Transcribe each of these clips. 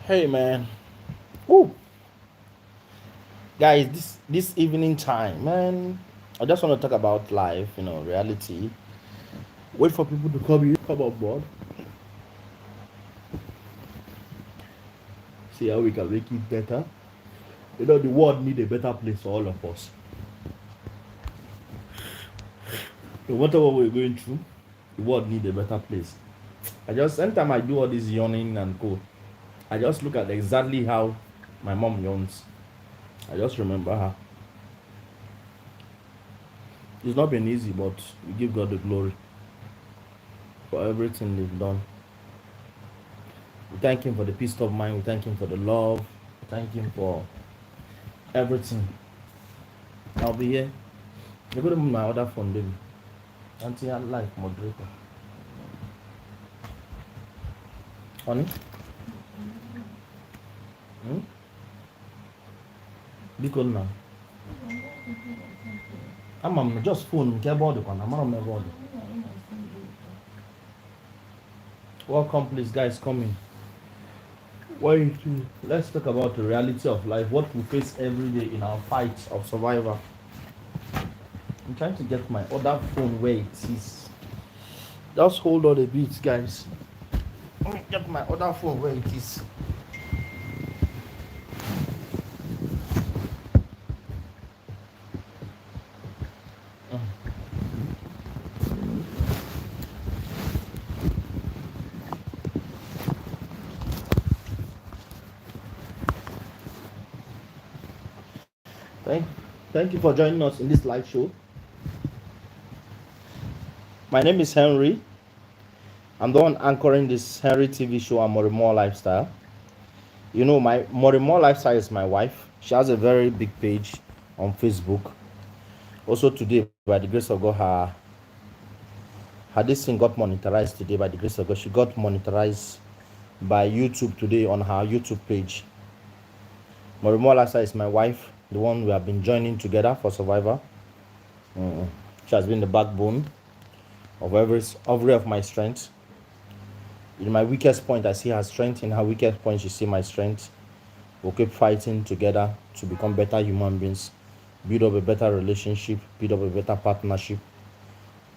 Hey man, woo, guys, this evening time, man. I just want to talk about life, reality. Wait for people to come on board. See how we can make it better. The world need a better place for all of us. No matter what we're going through, the world need a better place. I just anytime I do all this yawning and co, I just look at exactly how my mom yawns. I just remember her. It's not been easy, but we give God the glory for everything they've done. We thank Him for the peace of mind. We thank Him for the love. We thank Him for everything. I'll be here. You're going to move my other phone, baby. Auntie, I like moderator. Honey? Hmm? Be cool now. I'm just phone. Get board. I'm on my board. Welcome, please, guys. Come in. Wait, let's talk about the reality of life. What we face every day in our fights of survival. I'm trying to get my other phone where it is. Just hold on a bit, guys. Let me get my other phone where it is. Thank, thank you for joining us in this live show. My name is Henry. I'm the one anchoring this Henry TV show and More Lifestyle. My More Lifestyle is my wife. She has a very big page on Facebook. Also today, by the grace of God, her this thing got monetized today. By the grace of God, she got monetized by YouTube today on her YouTube page. More Lifestyle is my wife, the one we have been joining together for Survivor. She has been the backbone of every of my strength. In my weakest point, I see her strength. In her weakest point, she see my strength. We'll keep fighting together to become better human beings, build up a better relationship, build up a better partnership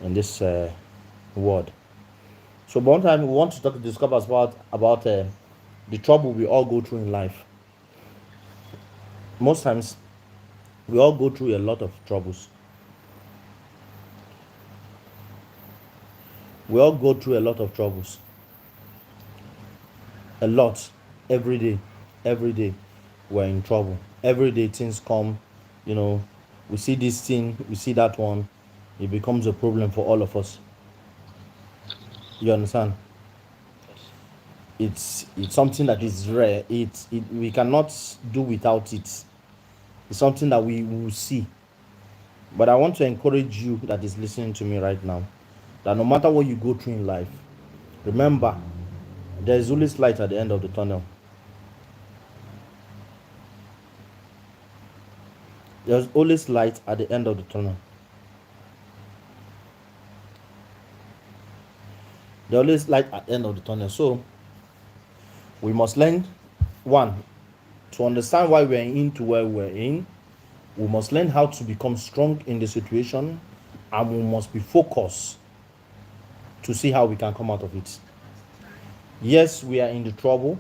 in this world. So, one time we want to discuss about the trouble we all go through in life. Most times, we all go through a lot of troubles. We all go through a lot of troubles. A lot. Every day. Every day. We're in trouble. Every day things come. We see this thing, we see that one. It becomes a problem for all of us. You understand? It's something that is rare. We cannot do without it. It's something that we will see. But I want to encourage you that is listening to me right now, that no matter what you go through in life, remember, there is always light at the end of the tunnel. There's always light at the end of the tunnel. There's always light at the end of the tunnel. So we must learn, one, to understand why we're into where we're in. We must learn how to become strong in the situation, and we must be focused to see how we can come out of it. Yes, we are in the trouble.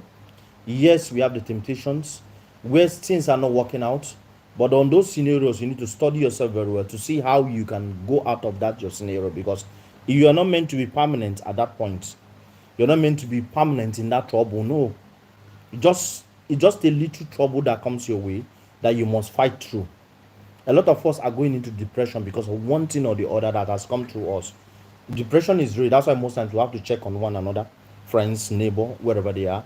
Yes, we have the temptations where things are not working out. But on those scenarios, you need to study yourself very well to see how you can go out of that your scenario, because you are not meant to be permanent at that point. You're not meant to be permanent in that trouble. No. It's just a little trouble that comes your way that you must fight through. A lot of us are going into depression because of one thing or the other that has come through us. Depression is real. That's why most times we have to check on one another, friends, neighbor, wherever they are.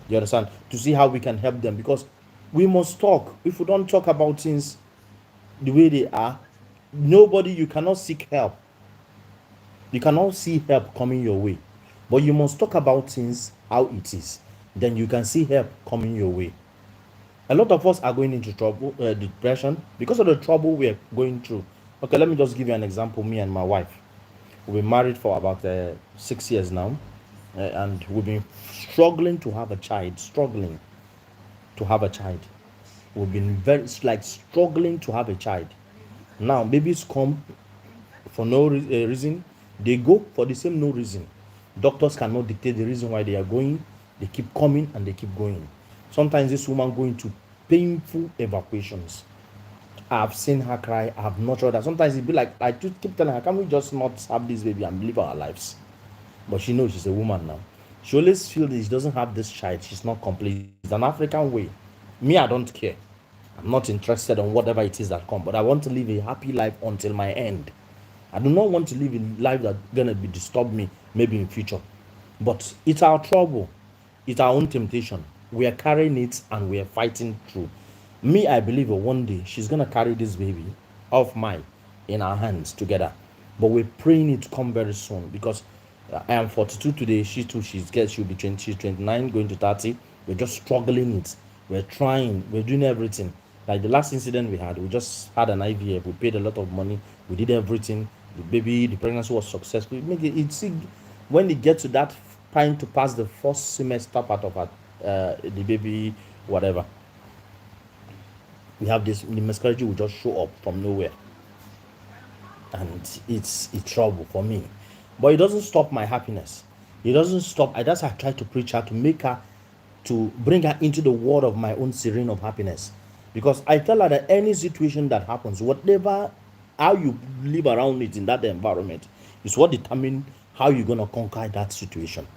You understand? To see how we can help them, because we must talk. If we don't talk about things the way they are, you cannot seek help. You cannot see help coming your way. But you must talk about things how it is. Then you can see help coming your way. A lot of us are going into trouble, depression, because of the trouble we're going through. Okay, let me just give you an example. Me and my wife, we've been married for about 6 years now, and we've been struggling to have a child. Struggling. to have a child. We've been very like struggling to have a child. Now babies come for no reason. They go for the same no reason. Doctors cannot dictate the reason why they are going. They keep coming and they keep going. Sometimes this woman going to painful evacuations. I've seen her cry. I have not heard that. Sometimes it be like I just keep telling her, "Can we just not have this baby and live our lives?" But she knows she's a woman now. She always feels that she doesn't have this child. She's not complete. It's an African way. Me, I don't care. I'm not interested in whatever it is that comes, but I want to live a happy life until my end. I do not want to live a life that's gonna be disturb me maybe in future. But it's our trouble, it's our own temptation. We are carrying it and we are fighting through. Me, I believe that one day she's gonna carry this baby of mine in our hands together. But we're praying it to come very soon because I am 42 today. She too, she'll be 20, she's 29, going to 30. We're just struggling it. We're trying, we're doing everything. Like the last incident we had, we just had an IVF. We paid a lot of money. We did everything. The baby, the pregnancy was successful. It's when it gets to that time to pass the first semester part of the baby, whatever. We have this, the miscarriage will just show up from nowhere, and it's trouble for me. But it doesn't stop my happiness. It doesn't stop. I try to preach her to make her, to bring her into the world of my own serene of happiness. Because I tell her that any situation that happens, whatever, how you live around it in that environment is what determines how you're going to conquer that situation.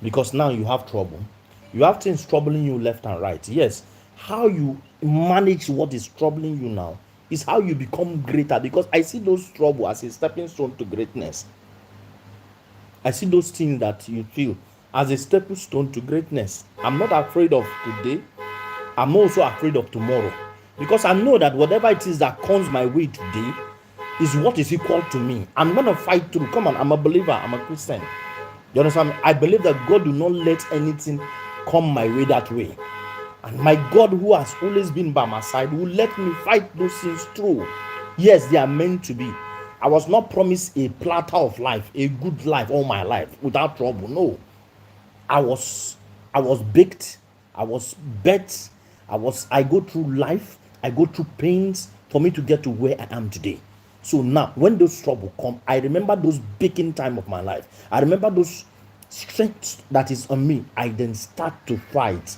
Because now you have trouble. You have things troubling you left and right. Yes, how you manage what is troubling you now is how you become greater. Because I see those trouble as a stepping stone to greatness. I see those things that you feel as a stepping stone to greatness. I'm not afraid of today. I'm also afraid of tomorrow. Because I know that whatever it is that comes my way today is what is equal to me. I'm going to fight through. Come on, I'm a believer. I'm a Christian. You understand? I believe that God will not let anything come my way that way. And my God, who has always been by my side, will let me fight those things through. Yes, they are meant to be. I was not promised a platter of life, a good life all my life without trouble. No. I was baked. I was bet. I go through life. I go through pains for me to get to where I am today. So now, when those trouble come, I remember those baking time of my life. I remember those strength that is on me. I then start to fight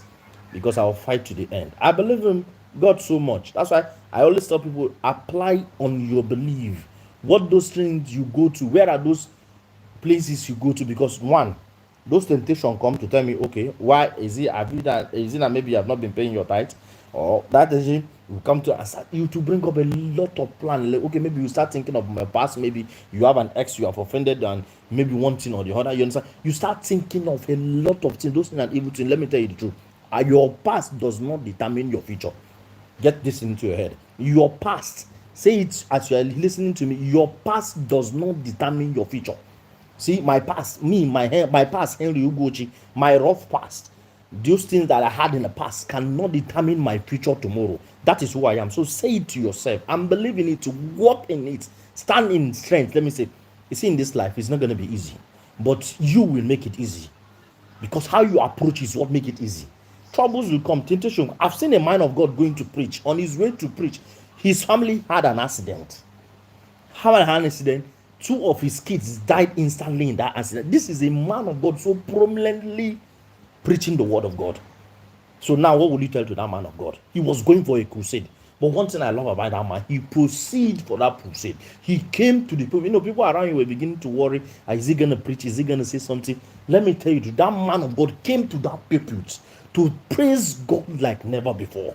because I will fight to the end. I believe in God so much. That's why I always tell people, apply on your belief. What those things you go to, where are those places you go to? Because one, those temptations come to tell me, okay, why is it? Is it that maybe you have not been paying your tithe, or that is it? Will come to and start you to bring up a lot of plan. Like, okay, maybe you start thinking of my past. Maybe you have an ex you have offended, and maybe one thing or the other. You understand? You start thinking of a lot of things. Those things are evil things. Let me tell you the truth. Your past does not determine your future. Get this into your head. Your past. Say it as you are listening to me. Your past does not determine your future. See, my past, my past, Henry Ugochi, my rough past, those things that I had in the past cannot determine my future tomorrow. That is who I am. So say it to yourself. I'm believing it, to walk in it, stand in strength. Let me say, you see, in this life, it's not going to be easy, but you will make it easy, because how you approach is what make it easy. Troubles will come, temptation. I've seen a man of God going to preach. On his way to preach, his family had an accident. How had an accident? 2 of his kids died instantly in that accident. This is a man of God so prominently preaching the word of God. So now what will you tell to that man of God? He was going for a crusade. But one thing I love about that man, he proceeded for that crusade. He came to the people. You know, people around you were beginning to worry. Is he going to preach? Is he going to say something? Let me tell you, that man of God came to that pulpit to praise God like never before.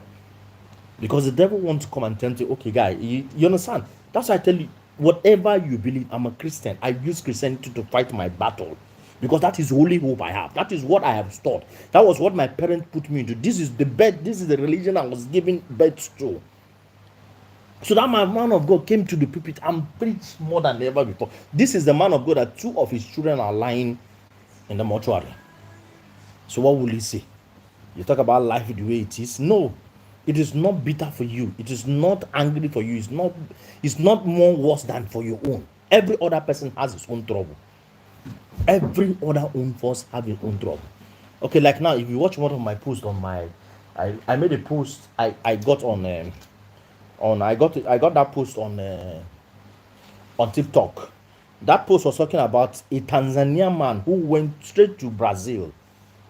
Because the devil wants to come and tell you, okay, guy, you understand? That's why I tell you, whatever you believe, I'm a Christian. I use Christianity to fight my battle, because that is the only hope I have. That is what I have taught. That was what my parents put me into. This is the bed. This is the religion I was given birth to. So that my man of God came to the pulpit and preached more than ever before. This is the man of God that 2 of his children are lying in the mortuary. So what will he say? You talk about life the way it is? No. It is not bitter for you. It is not angry for you. It's not more worse than for your own. Every other person has his own trouble. Every other own force have his own trouble. Okay, like now, if you watch one of my posts on my I made a post. I got on I got that post on TikTok. That post was talking about a Tanzanian man who went straight to Brazil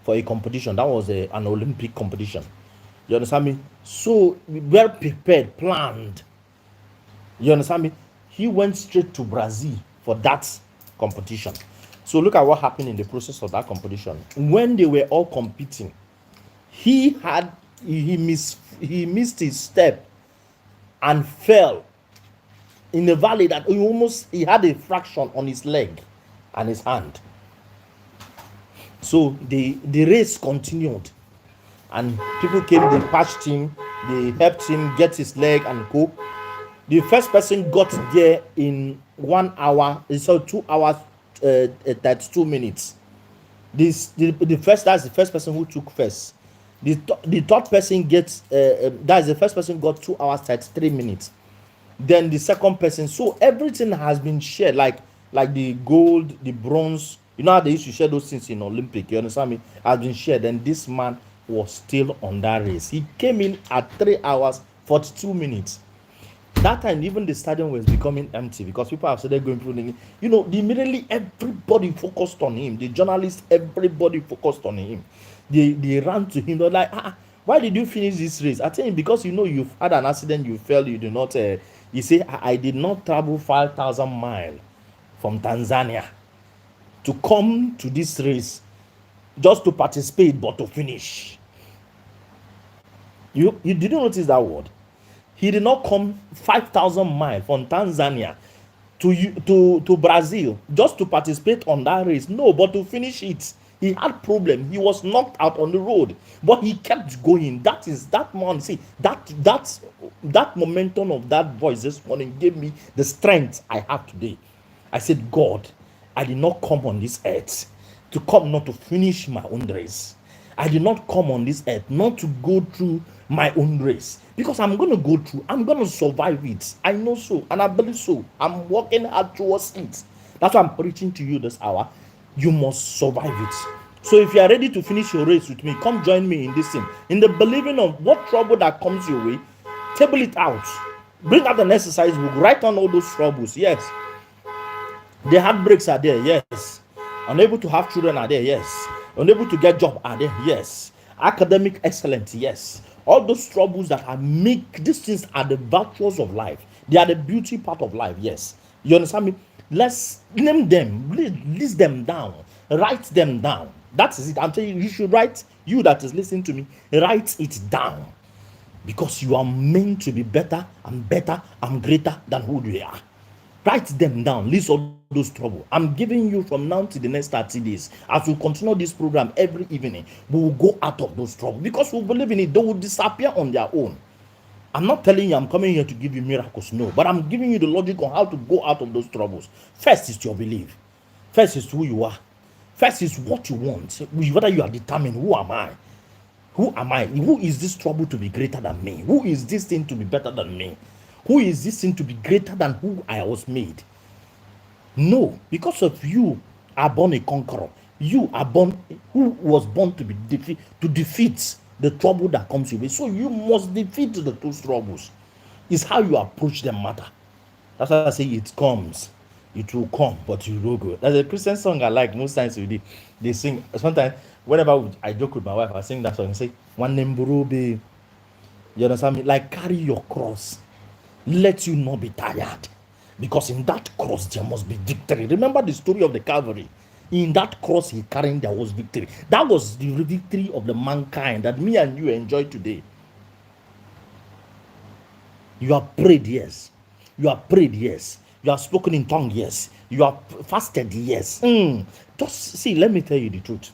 for a competition. That was an Olympic competition. You understand me? So well prepared, planned. You understand me? He went straight to Brazil for that competition. So look at what happened in the process of that competition. When they were all competing, he had he missed his step and fell in a valley that he had a fraction on his leg and his hand. So the race continued, and people came, they patched him, they helped him get his leg and go. The first person got there in 1 hour, so 2 hours, 32 minutes. That's the first person who took first. The third person gets that's the first person got 2 hours 33 minutes. Then the second person. So everything has been shared, like the gold, the bronze. You know how they used to share those things in Olympic. You understand me? Has been shared. And this man was still on that race. He came in at 3 hours 42 minutes. That time, even the stadium was becoming empty because people have started going through the, immediately everybody focused on him. The journalists, everybody focused on him. They ran to him. They're like, why did you finish this race? I tell him, because you've had an accident, you fell, you did not. He said, I did not travel 5,000 miles from Tanzania to come to this race just to participate, but to finish. You didn't notice that word? He did not come 5,000 miles from Tanzania to Brazil just to participate on that race. No, but to finish it. He had problem. He was knocked out on the road, but he kept going. That is that man. See, that momentum of that voice this morning gave me the strength I have today. I said, God, I did not come on this earth to come not to finish my own race. I did not come on this earth not to go through my own race, because I'm going to go through, I'm going to survive it. I know so, and I believe so. I'm working hard towards it. That's why I'm preaching to you this hour. You must survive it. So if you are ready to finish your race with me, come join me in this thing. In the believing of what trouble that comes your way, table it out. Bring out an exercise book. Write on all those troubles. Yes. The heartbreaks are there. Yes. Unable to have children are there. Yes. Unable to get job are there. Yes. Academic excellence. Yes. All those troubles that make these things are the virtues of life. They are the beauty part of life. Yes. You understand me? Let's name them, list them down, write them down. That is it. I'm telling you, you should write. You that is listening to me, write it down, because you are meant to be better and greater than who you are. Write them down. List all those trouble. I'm giving you from now to the next 30 days. As we continue this program every evening, we will go out of those trouble, because we believe in it. They will disappear on their own. I'm not telling you I'm coming here to give you miracles, no, but I'm giving you the logic on how to go out of those troubles. First is your belief. First is who you are. First is what you want. Whether you are determined, who am I? Who am I? Who is this trouble to be greater than me? Who is this thing to be better than me? Who is this thing to be greater than who I was made? No, because of you are born a conqueror. You are born, who was born to defeat the trouble that comes your way. So you must defeat those troubles. It's how you approach them matter. That's why I say it comes. It will come, but you will go. There's a Christian song I like most times. They sing. Sometimes, whenever I joke with my wife, I sing that song and say, "One name babe." You understand me? Like, carry your cross. Let you not be tired. Because in that cross, there must be victory. Remember the story of the Calvary. In that cross he carried, there was victory. That was the victory of the mankind that me and you enjoy today. You have prayed, yes. You have prayed, yes. You have spoken in tongue, yes. You have fasted, yes. Just see, let me tell you the truth.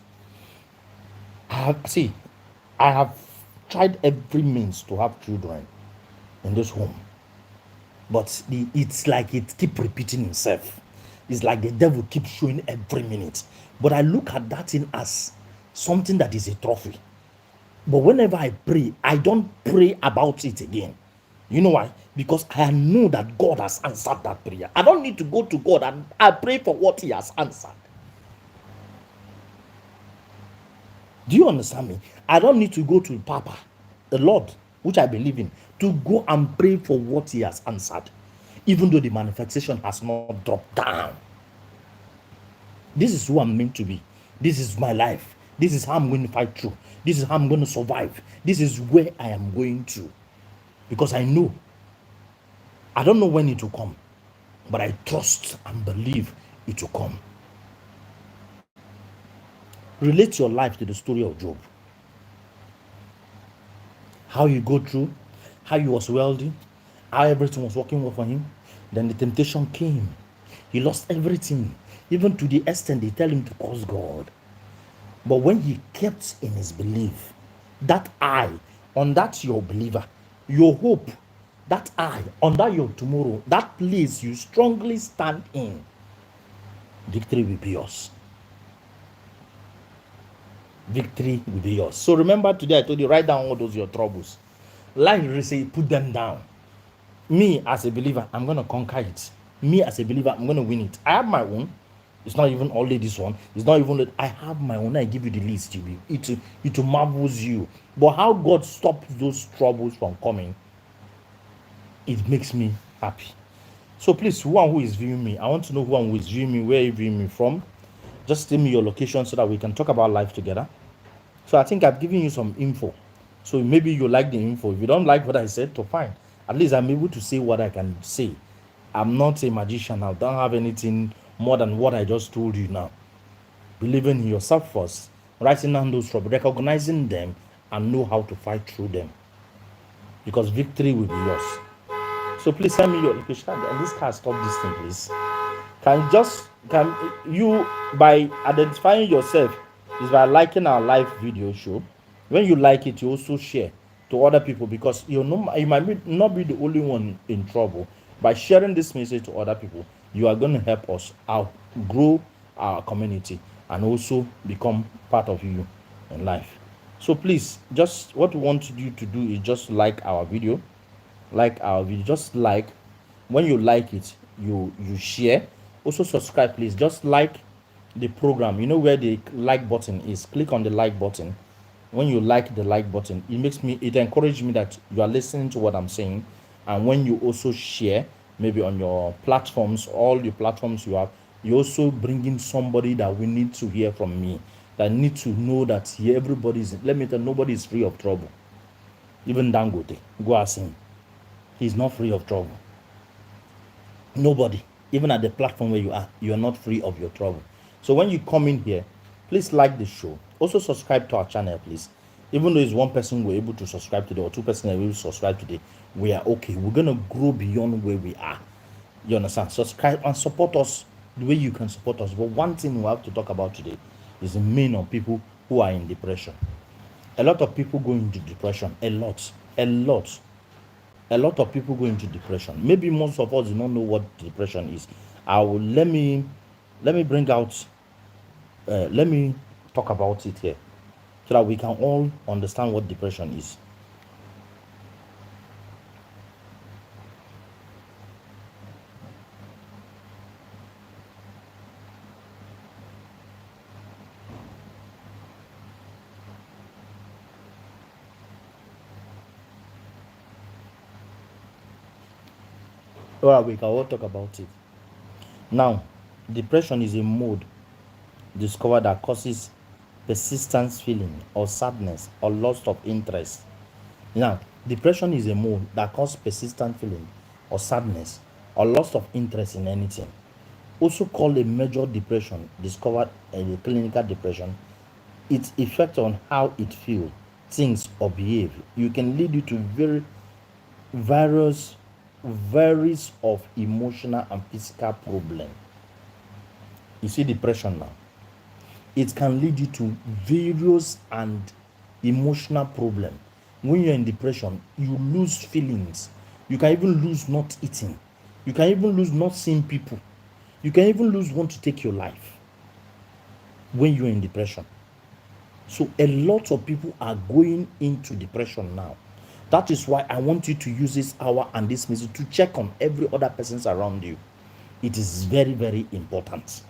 I have tried every means to have children in this home. But it's like it keep repeating itself. It's like the devil keeps showing every minute. But I look at that thing as something that is a trophy. But whenever I pray, I don't pray about it again. You know why? Because I know that God has answered that prayer. I don't need to go to God and I pray for what he has answered. Do you understand me? I don't need to go to Papa the Lord, which I believe in, to go and pray for what he has answered, even though the manifestation has not dropped down. This is who I'm meant to be. This is my life. This is how I'm going to fight through. This is how I'm going to survive. This is where I am going to. Because I know, I don't know when it will come, but I trust and believe it will come. Relate your life to the story of Job. How you go through, how he was wealthy, how everything was working well for him. Then the temptation came. He lost everything, even to the extent they tell him to curse God. But when he kept in his belief, that eye on that your believer, your hope, that eye on that your tomorrow, that place you strongly stand in, victory will be yours. Victory will be yours. So remember today I told you, write down all those your troubles. Like you say, put them down. Me as a believer, I'm going to conquer it. Me as a believer, I'm going to win it. I have my own. It's not even only this one. It's not even that I have my own. I give you the list. It marvels you. But how God stops those troubles from coming, it makes me happy. So please, who is viewing me, I want to know who is viewing me, where you viewing me from. Just tell me your location so that we can talk about life together. So I think I've given you some info. So maybe you like the info. If you don't like what I said, to fine. At least I'm able to say what I can say. I'm not a magician. I don't have anything more than what I just told you now. Believing in yourself first, writing down those troubles, recognizing them, and know how to fight through them. Because victory will be yours. So please send me your location. And this car, stop this thing, please. Can you, by identifying yourself, is by liking our live video show. When you like it, you also share to other people, because you might not be the only one in trouble. By sharing this message to other people, you are going to help us outgrow our community and also become part of you in life. So please, just what we want you to do is just like our video. Just like. When you like it, you share. Also subscribe, please. Just like the program. You know where the like button is. Click on the like button. When you like the like button, it encourages me that you are listening to what I'm saying. And when you also share, maybe on your platforms, all the platforms you have, you also bring in somebody that we need to hear from me, that need to know that here let me tell you, nobody is free of trouble. Even Dangote, go ask him. He's not free of trouble. Nobody, even at the platform where you are not free of your trouble. So when you come in here, please like the show. Also subscribe to our channel, please. Even though it's one person we're able to subscribe today, or two person are able to subscribe today, we are okay. We're gonna grow beyond where we are. You understand? Subscribe and support us the way you can support us. But one thing we have to talk about today is the main of people who are in depression. A lot of people go into depression. A lot of people go into depression. Maybe most of us do not know what depression is. Let me bring out let me talk about it here so that we can all understand what depression is. Well, we can all talk about it. Now, depression is a mode discovered that causes persistent feeling or sadness or loss of interest. Now, depression is a mode that causes persistent feeling or sadness or loss of interest in anything. Also called a major depression, discovered a clinical depression. Its effect on how it feels, thinks, or behave. You can lead you to various of emotional and physical problem. You see depression now. It can lead you to various and emotional problem. When you're in depression, you lose feelings. You can even lose not eating. You can even lose not seeing people. You can even lose want to take your life when you're in depression. So a lot of people are going into depression now. That is why I want you to use this hour and this message to check on every other person around you. It is very, very important.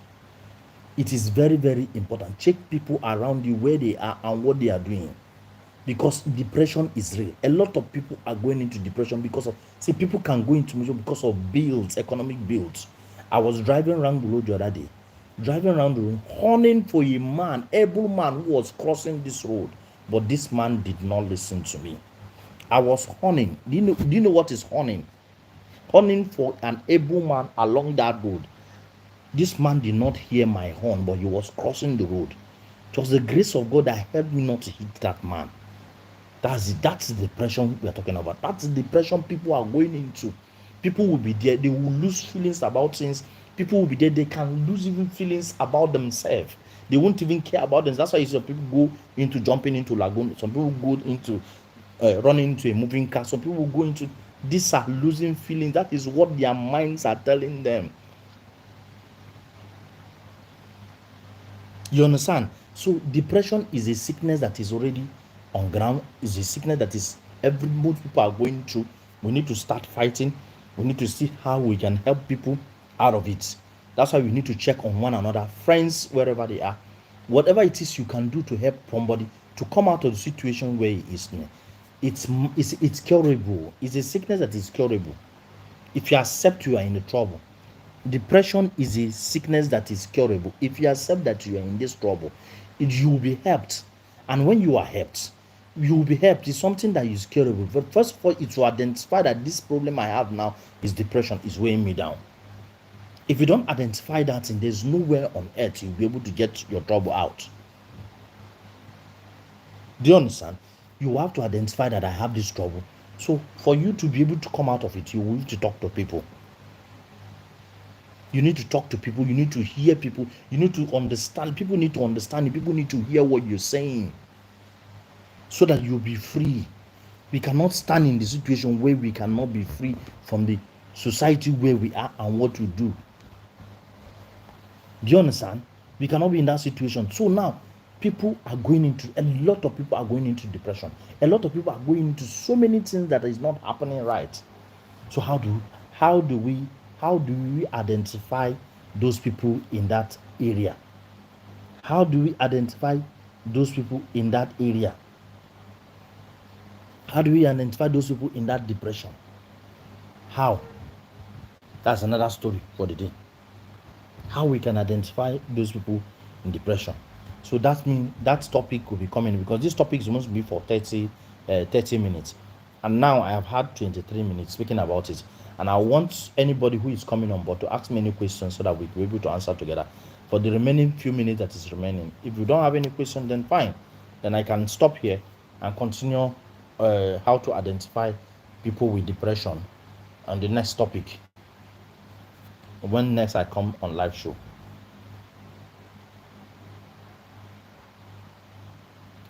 It is very, very important. Check people around you, where they are and what they are doing. because depression is real. A lot of people are going into depression because of, see, people can go into depression because of bills, economic bills. I was driving around the road the other day, driving around the road, horning for a man, able man who was crossing this road, but this man did not listen to me. I was horning. Do you know what is horning? Horning for an able man along that road. This man did not hear my horn, but he was crossing the road. It was the grace of God that helped me not to hit that man. That's it. That's the depression we are talking about. That's the depression people are going into. People will be there, they will lose feelings about things. People will be there, they can lose even feelings about themselves. They won't even care about them. That's why some people go into jumping into lagoon. Some people go into running into a moving car. Some people go into, these are losing feelings. That is what their minds are telling them. You understand? So depression is a sickness that is already on ground. Is a sickness that is most people are going through. We need to start fighting. We need to see how we can help people out of it. That's why we need to check on one another, friends, wherever they are. Whatever it is you can do to help somebody to come out of the situation where he is. It's curable. It's a sickness that is curable. If you accept you are in the trouble, depression is a sickness that is curable. If you accept that you are in this trouble, you will be helped. And when you are helped, you will be helped. It's something that is curable. But first of all, it's to identify that this problem I have now is depression, is weighing me down. If you don't identify that, and there's nowhere on earth you'll be able to get your trouble out. Do you understand? You have to identify that I have this trouble. So for you to be able to come out of it, you will need to talk to people. You need to talk to people. You need to hear people. You need to understand. People need to understand. People need to hear what you're saying so that you'll be free. We cannot stand in the situation where we cannot be free from the society where we are and what we do. Do you understand? We cannot be in that situation. So now, people are going into, a lot of people are going into depression. A lot of people are going into so many things that is not happening right. So how do we identify those people in that area? How do we identify those people in that area? How do we identify those people in that depression? How? That's another story for the day. How we can identify those people in depression. So that means that topic will be coming, because this topic is supposed to be for 30 minutes. And now I have had 23 minutes speaking about it. And I want anybody who is coming on board to ask me any questions so that we will be able to answer together for the remaining few minutes that is remaining. If you don't have any question, then fine. Then I can stop here and continue how to identify people with depression on the next topic when next I come on live show.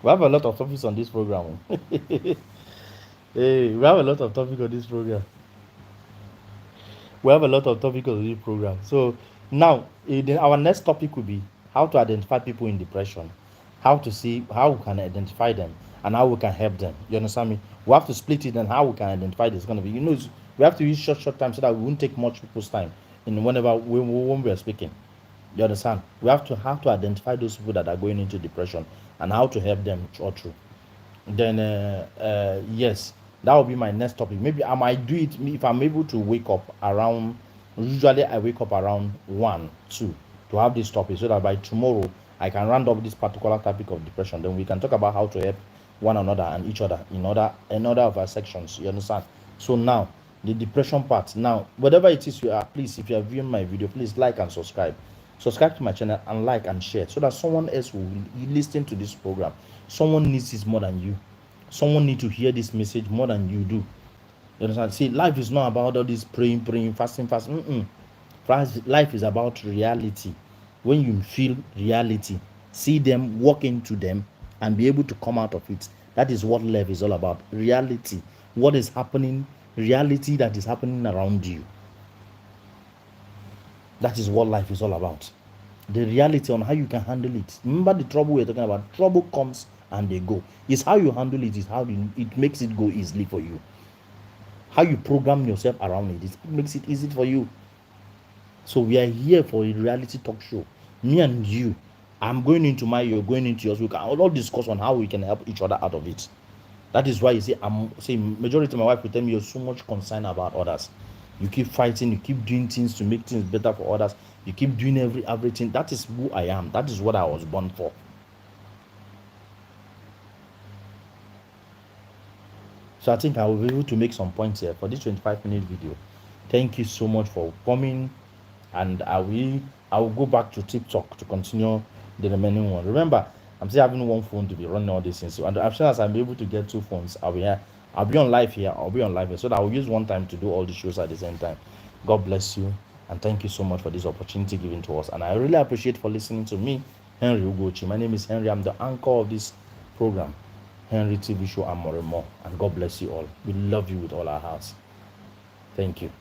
We have a lot of topics on this program. Hey, we have a lot of topics on this program. We have a lot of topics on this program. So now, our next topic will be how to identify people in depression, how to see how we can identify them, and how we can help them. You understand me? We have to split it and how we can identify this. It's going to be, we have to use short time so that we won't take much people's time in whenever when we are speaking. You understand? We have to identify those people that are going into depression and how to help them through. Then yes, that will be my next topic. Maybe I might do it if I'm able to wake up around. Usually I wake up around 1, 2 to have this topic, so that by tomorrow I can round up this particular topic of depression. Then we can talk about how to help one another and each other in order of our sections. You understand? So now the depression part. Now, whatever it is you are, please, if you are viewing my video, please like and subscribe. Subscribe to my channel and like and share so that someone else will listen to this program. Someone needs this more than you. Someone needs to hear this message more than you do. You understand? See, life is not about all this praying, fasting. Life is about reality. When you feel reality, see them, walk into them, and be able to come out of it. That is what life is all about. Reality. What is happening? Reality that is happening around you. That is what life is all about. The reality on how you can handle it. Remember the trouble we're talking about. Trouble comes and they go. It's how you handle it, is how it makes it go easily for you. How you program yourself around it, it makes it easy for you. So we are here for a reality talk show. Me and you. I'm going into my, you're going into yours. We can all discuss on how we can help each other out of it. That is why you see, majority of my wife will tell me you're so much concerned about others. You keep fighting, you keep doing things to make things better for others. You keep doing everything. That is who I am. That is what I was born for. So I think I will be able to make some points here for this 25-minute video. Thank you so much for coming, and I will go back to TikTok to continue the remaining one. Remember, I'm still having one phone to be running all these things. So, and as soon as I'm able to get 2 phones, I'll be here. I'll be on live here. I'll be on live here, so that I'll use one time to do all the shows at the same time. God bless you, and thank you so much for this opportunity given to us. And I really appreciate for listening to me, Henry Ugochi. My name is Henry. I'm the anchor of this program, Henry TV Show and more and more. And God bless you all. We love you with all our hearts. Thank you.